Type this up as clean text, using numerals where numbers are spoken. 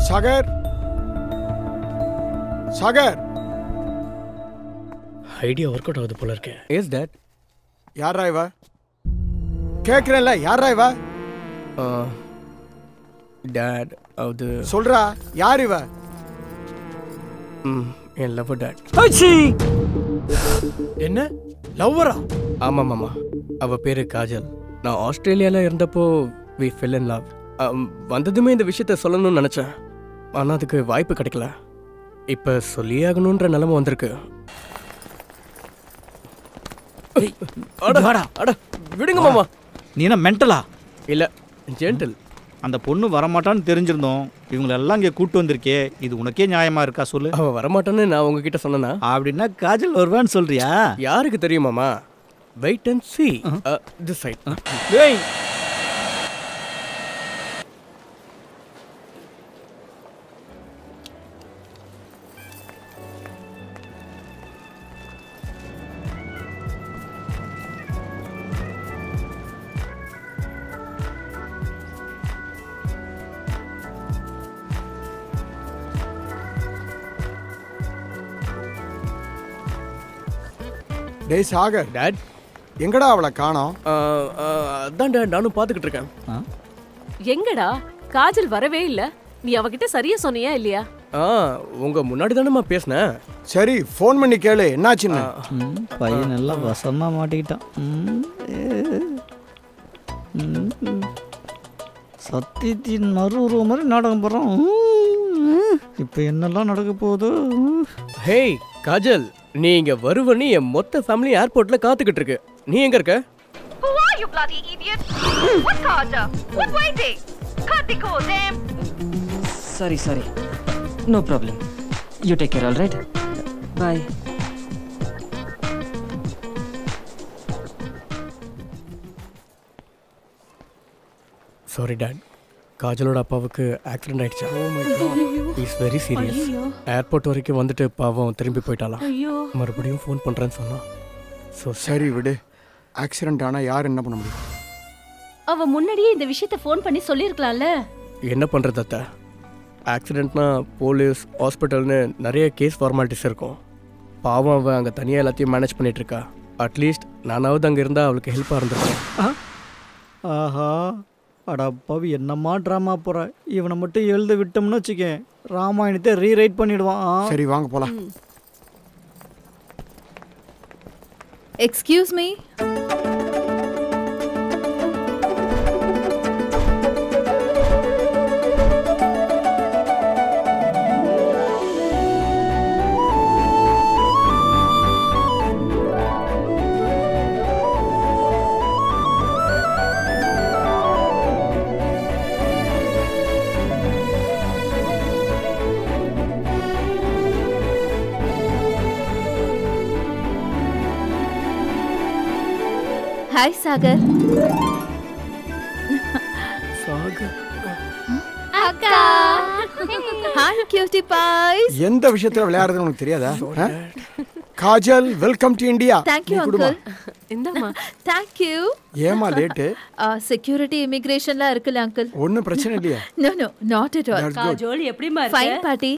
Sagar Sagar idea work out ஆகுது போல இருக்கேன். S dot. யாரா இவ? கேக்குறேன்ல, யாரா இவ? டாட் அது சொல்றா, யார் இவ? என் லவ்வர் டாட். என்ன லவ்வரா? ஆமாம் மாமா, அவள் பேர் காஜல். நான் ஆஸ்திரேலியாவில் இருந்தப்போ வி ஃபெல் இன் லவ். வந்ததுமே இந்த விஷயத்த சொல்லணும்னு நினச்சேன், ஆனால் அதுக்கு வாய்ப்பு கிடைக்கல. இப்போ சொல்லியாகணுன்ற நிலைமை வந்திருக்கு. அட விடுங்க மாமா. நீ என்ன மென்டலா? இல்லை, ஜென்டில். அந்த பொண்ணு வரமாட்டான்னு தெரிஞ்சிருந்தோம், இவங்களெல்லாம் இங்கே கூட்டு வந்திருக்கே, இது உனக்கே நியாயமா இருக்கா சொல்லு? அவன் வரமாட்டான்னு நான் உங்ககிட்ட சொன்னேன்னா? அப்படின்னா காஜல் வருவான்னு சொல்றியா? யாருக்கு தெரியுமாமா? Wait and see this side. டேய், டேய் சாகர், டாட் எங்கடா அவளை காணோம்? அதான் டாட் நானும் பார்த்துக்கிட்டு இருக்கேன். எங்கடா காஜல் வரவே இல்ல. நீ அவகிட்ட சரியா சொன்னியா இல்லையா? உங்க முன்னாடி தானேம்மா பேசினேன். சரி, ஃபோன் பண்ணி கேளு என்னாச்சுன்னு. பையன் எல்லாம் வசமா மாட்டிக்கிட்டான். சத்தியத்தின் மறு உருவம் மாதிரி நாடகம் போடுறோம். இப்போ என்னெல்லாம் நடக்க போகுது? ஹேய் காஜல், நீ இங்க வருவன்னு என் மொத்த ஃபேமிலி ஏர்போர்ட்ல காத்துக்கிட்டு இருக்கு. நீ எங்க இருக்க? Who are you, bloody idiot? What Carter? What waiting? Cut the code, damn! Sorry. No problem. You take care, all right? Bye. Sorry dad, காஜலோட அப்பாவுக்கு ஆக்சிடென்ட் ஆயிடுச்சா? Is very serious. ஏர்போர்ட் வரைக்கும் வந்துட்டு பாவம் திரும்பி போயிட்டாலாம். மறுபடியும் ஃபோன் பண்ணுறேன்னு சொன்னான். ஸோ சரி விடு, ஆக்சிடென்ட் ஆனால் யார் என்ன பண்ண முடியும்? அவ முன்னாடியே இந்த விஷயத்தை ஃபோன் பண்ணி சொல்லியிருக்கலாம்ல. என்ன பண்ணுறது அத்தை? ஆக்சிடென்ட்னா போலீஸ், ஹாஸ்பிட்டல்னு நிறைய கேஸ் ஃபார்மாலிட்டிஸ் இருக்கும். பாவம் அவள் அங்கே தனியாக எல்லாத்தையும் மேனேஜ் பண்ணிகிட்ருக்கா. அட்லீஸ்ட் நானாவது அங்கே இருந்தால் அவளுக்கு ஹெல்ப்பாக இருந்திருக்கேன். ஆஹா, அடப்பாவி, என்னம்மா ட்ராமா போற. இவனை மட்டும் எழுத விட்டோம்னு வச்சுக்கேன், ராமாயணத்தை ரீரைட் பண்ணிடுவான். சரி வாங்க போலாம். Excuse me. ஹாய் சாகர். அக்கா. Hi cutie boys. எந்த விஷயத்துல விளையாடுறதுன்னு உனக்கு தெரியாதா? Kajal, welcome to India. Thank you uncle. இந்தாமா. Thank you. ஏமா லேட்டு? செக்யூரிட்டி இமிகிரேஷன்ல இருக்குல அங்கிள். ஒன்றும் பிரச்சனை இல்லையா? No, not at all. Kajol எப்படிமா இருக்கு? Fine பாட்டி.